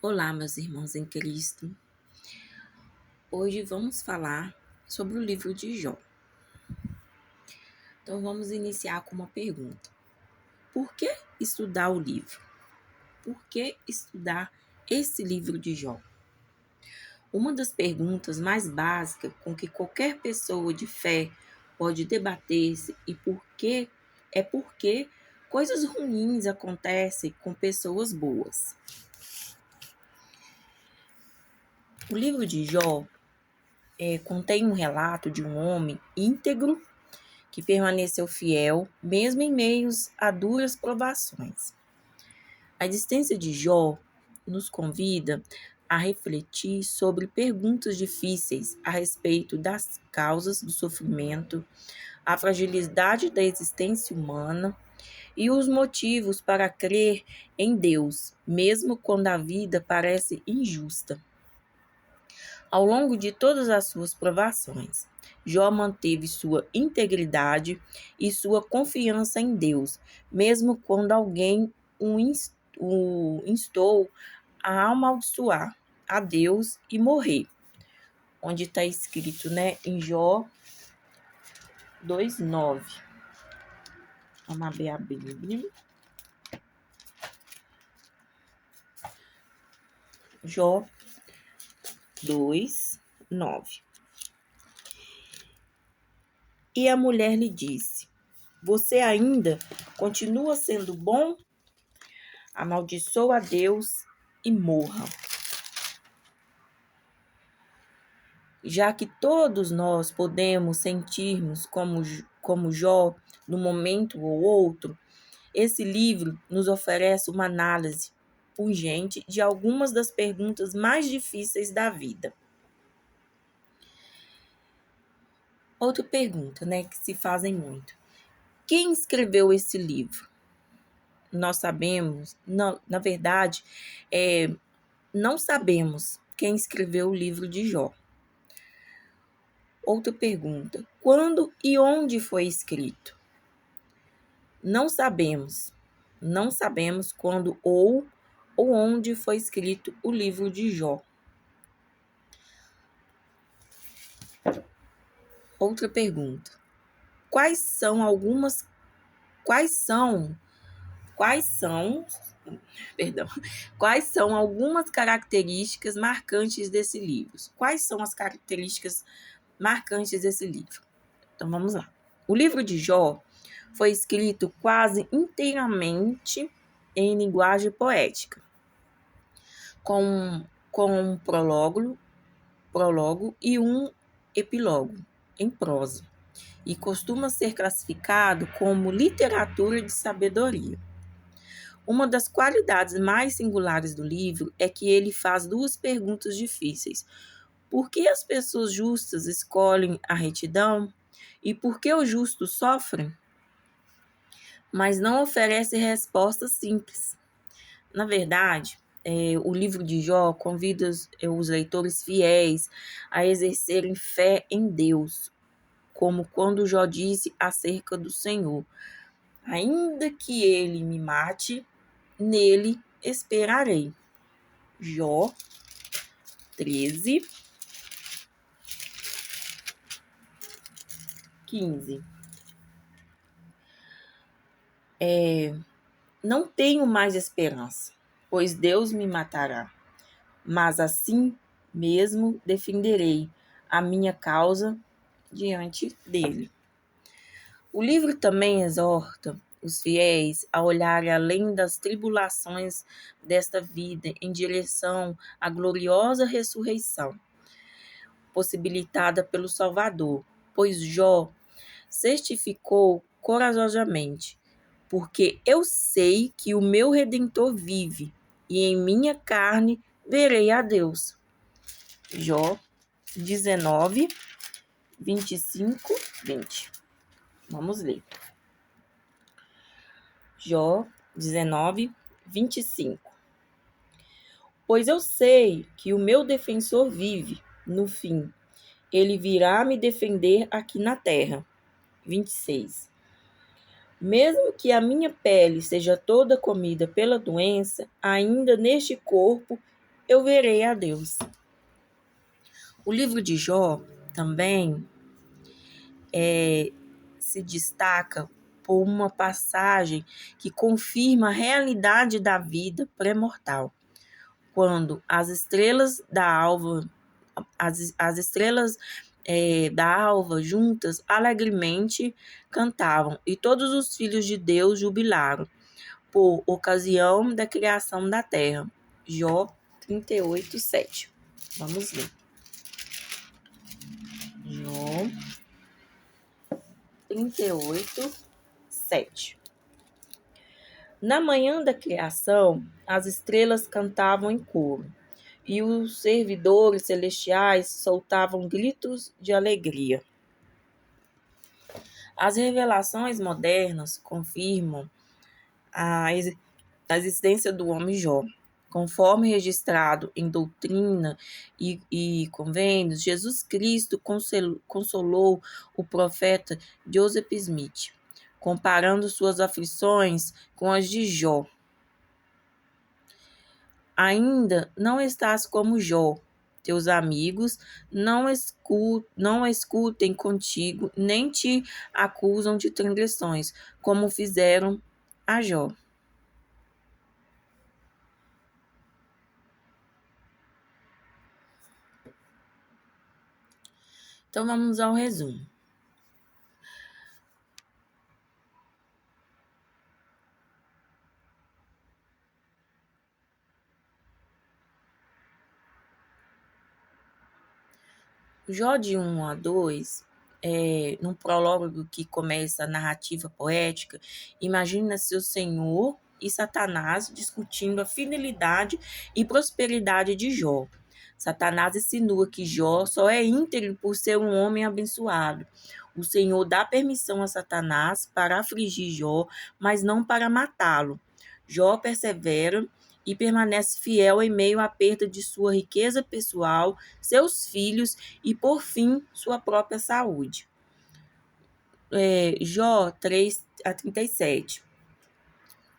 Olá, meus irmãos em Cristo. Hoje vamos falar sobre o livro de Jó. Então vamos iniciar com uma pergunta. Por que estudar o livro? Por que estudar esse livro de Jó? Uma das perguntas mais básicas com que qualquer pessoa de fé pode debater-se é por que coisas ruins acontecem com pessoas boas. O livro de Jó contém um relato de um homem íntegro que permaneceu fiel, mesmo em meios a duras provações. A existência de Jó nos convida a refletir sobre perguntas difíceis a respeito das causas do sofrimento, a fragilidade da existência humana e os motivos para crer em Deus, mesmo quando a vida parece injusta. Ao longo de todas as suas provações, Jó manteve sua integridade e sua confiança em Deus, mesmo quando alguém o instou a amaldiçoar a Deus e morrer. Onde está escrito, em Jó 2:9. Vamos abrir a Bíblia. Jó 2:9. E a mulher lhe disse: Você ainda continua sendo bom? Amaldiçoa a Deus e morra. Já que todos nós podemos sentirmos como Jó num momento ou outro, esse livro nos oferece uma análise pungente de algumas das perguntas mais difíceis da vida. Outra pergunta, que se fazem muito. Quem escreveu esse livro? Nós sabemos, não, na verdade, não sabemos quem escreveu o livro de Jó. Outra pergunta. Quando e onde foi escrito? Não sabemos. Não sabemos quando ou onde foi escrito o livro de Jó. Outra pergunta. Quais são algumas características marcantes desse livro? Quais são as características marcantes desse livro? Então vamos lá. O livro de Jó foi escrito quase inteiramente em linguagem poética, com um prólogo e um epílogo em prosa, e costuma ser classificado como literatura de sabedoria. Uma das qualidades mais singulares do livro é que ele faz duas perguntas difíceis. Por que as pessoas justas escolhem a retidão? E por que os justos sofrem? Mas não oferece respostas simples. Na verdade, o livro de Jó convida os leitores fiéis a exercerem fé em Deus, como quando Jó disse acerca do Senhor: ainda que ele me mate, nele esperarei. Jó 13:15. Não tenho mais esperança, pois Deus me matará, mas assim mesmo defenderei a minha causa diante dele. O livro também exorta os fiéis a olharem além das tribulações desta vida em direção à gloriosa ressurreição, possibilitada pelo Salvador, pois Jó certificou corajosamente: porque eu sei que o meu Redentor vive, e em minha carne verei a Deus. Jó 19:25-20. Vamos ler. Jó 19:25. Pois eu sei que o meu defensor vive, no fim. Ele virá me defender aqui na terra. 26. Mesmo que a minha pele seja toda comida pela doença, ainda neste corpo eu verei a Deus. O livro de Jó também se destaca por uma passagem que confirma a realidade da vida pré-mortal, quando as estrelas da alva, da alva juntas alegremente cantavam, e todos os filhos de Deus jubilaram por ocasião da criação da terra. Jó 38:7. Vamos ver. Jó 38:7. Na manhã da criação, as estrelas cantavam em coro, e os servidores celestiais soltavam gritos de alegria. As revelações modernas confirmam a existência do homem Jó. Conforme registrado em doutrina e convênios, Jesus Cristo consolou o profeta Joseph Smith, comparando suas aflições com as de Jó. Ainda não estás como Jó. Teus amigos não escutem contigo, nem te acusam de transgressões, como fizeram a Jó. Então, vamos ao resumo. Jó de 1 a 2, num prólogo que começa a narrativa poética, imagina-se o Senhor e Satanás discutindo a fidelidade e prosperidade de Jó. Satanás insinua que Jó só é íntegro por ser um homem abençoado. O Senhor dá permissão a Satanás para afligir Jó, mas não para matá-lo. Jó persevera e permanece fiel em meio à perda de sua riqueza pessoal, seus filhos e, por fim, sua própria saúde. Jó 3:37.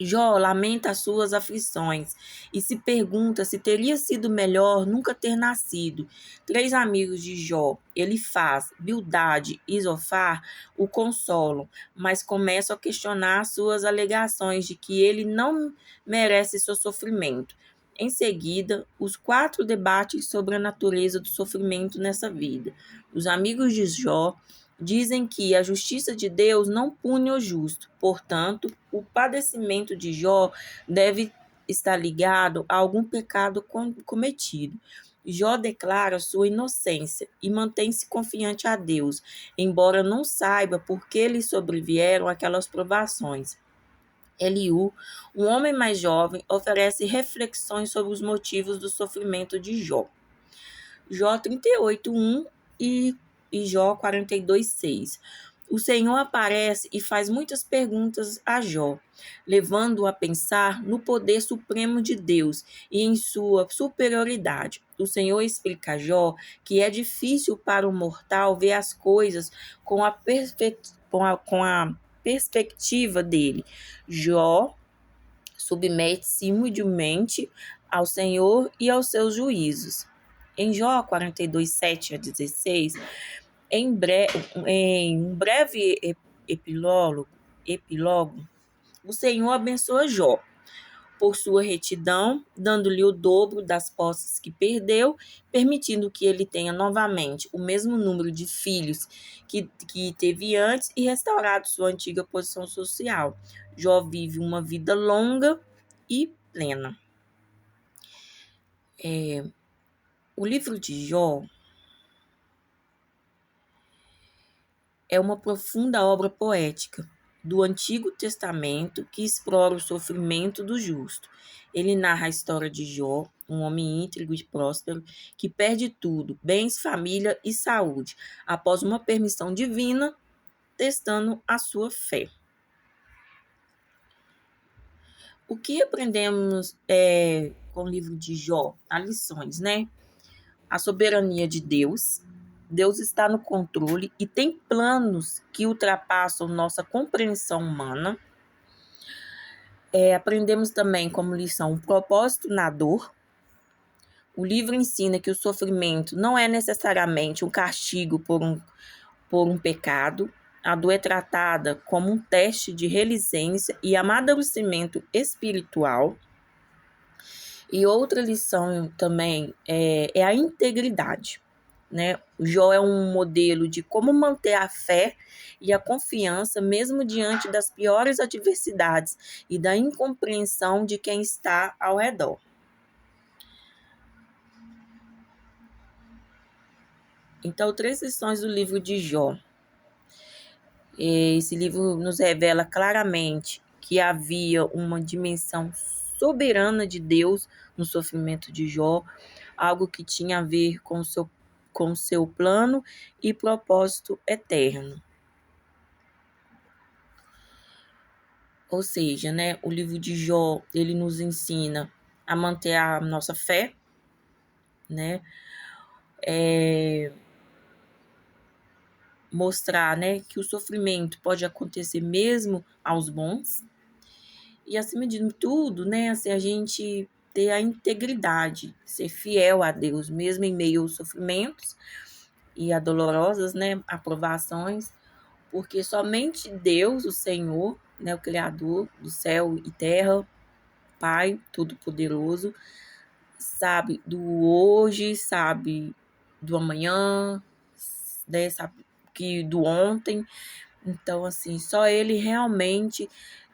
Jó lamenta as suas aflições e se pergunta se teria sido melhor nunca ter nascido. 3 amigos de Jó, Elifaz, Bildade e Zofar, o consolam, mas começam a questionar suas alegações de que ele não merece seu sofrimento. Em seguida, os 4 debatem sobre a natureza do sofrimento nessa vida. Os amigos de Jó dizem que a justiça de Deus não pune o justo, portanto, o padecimento de Jó deve estar ligado a algum pecado cometido. Jó declara sua inocência e mantém-se confiante a Deus, embora não saiba por que lhe sobrevieram aquelas provações. Eliú, um homem mais jovem, oferece reflexões sobre os motivos do sofrimento de Jó. Jó 38:1 e Jó 42:6. O Senhor aparece e faz muitas perguntas a Jó, levando-o a pensar no poder supremo de Deus e em sua superioridade. O Senhor explica a Jó que é difícil para o mortal ver as coisas com a perspectiva dele. Jó submete-se humildemente ao Senhor e aos seus juízos. Em Jó 42:7-16, em um breve epílogo, o Senhor abençoa Jó por sua retidão, dando-lhe o dobro das posses que perdeu, permitindo que ele tenha novamente o mesmo número de filhos que teve antes e restaurado sua antiga posição social. Jó vive uma vida longa e plena. O livro de Jó é uma profunda obra poética do Antigo Testamento que explora o sofrimento do justo. Ele narra a história de Jó, um homem íntegro e próspero que perde tudo, bens, família e saúde, após uma permissão divina, testando a sua fé. O que aprendemos com o livro de Jó? Há lições, né? A soberania de Deus. Deus está no controle e tem planos que ultrapassam nossa compreensão humana. Aprendemos também como lição o propósito na dor. O livro ensina que o sofrimento não é necessariamente um castigo por um pecado. A dor é tratada como um teste de resiliência e amadurecimento espiritual. E outra lição também é a integridade, né? O Jó é um modelo de como manter a fé e a confiança mesmo diante das piores adversidades e da incompreensão de quem está ao redor. Então, 3 lições do livro de Jó. Esse livro nos revela claramente que havia uma dimensão soberana de Deus no sofrimento de Jó, algo que tinha a ver com o seu plano e propósito eterno. Ou seja, né, o livro de Jó, ele nos ensina a manter a nossa fé, né, mostrar, né, que o sofrimento pode acontecer mesmo aos bons. E acima de tudo, né, assim, a gente ter a integridade, ser fiel a Deus, mesmo em meio aos sofrimentos e a dolorosas, né, aprovações, porque somente Deus, o Senhor, né, o Criador do céu e terra, Pai Todo-Poderoso, sabe do hoje, sabe do amanhã, né, sabe que do ontem. Então, assim, só Ele realmente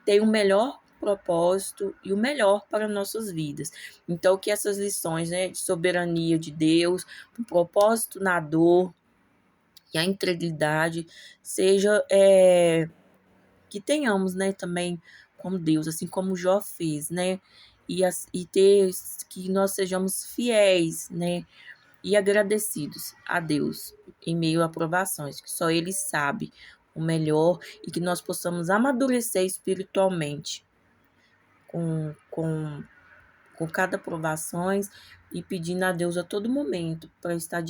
tem o melhor propósito e o melhor para nossas vidas. Então, que essas lições, né, de soberania de Deus, o propósito na dor e a integridade, seja que tenhamos, né, também com Deus, assim como Jó fez, né, e ter que nós sejamos fiéis, né, e agradecidos a Deus em meio a provações, que só Ele sabe o melhor e que nós possamos amadurecer espiritualmente com cada provações e pedindo a Deus a todo momento para estar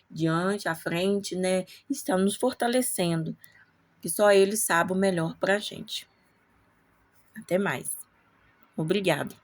diante, à frente, né, estar nos fortalecendo, que só Ele sabe o melhor para a gente. Até mais. Obrigada.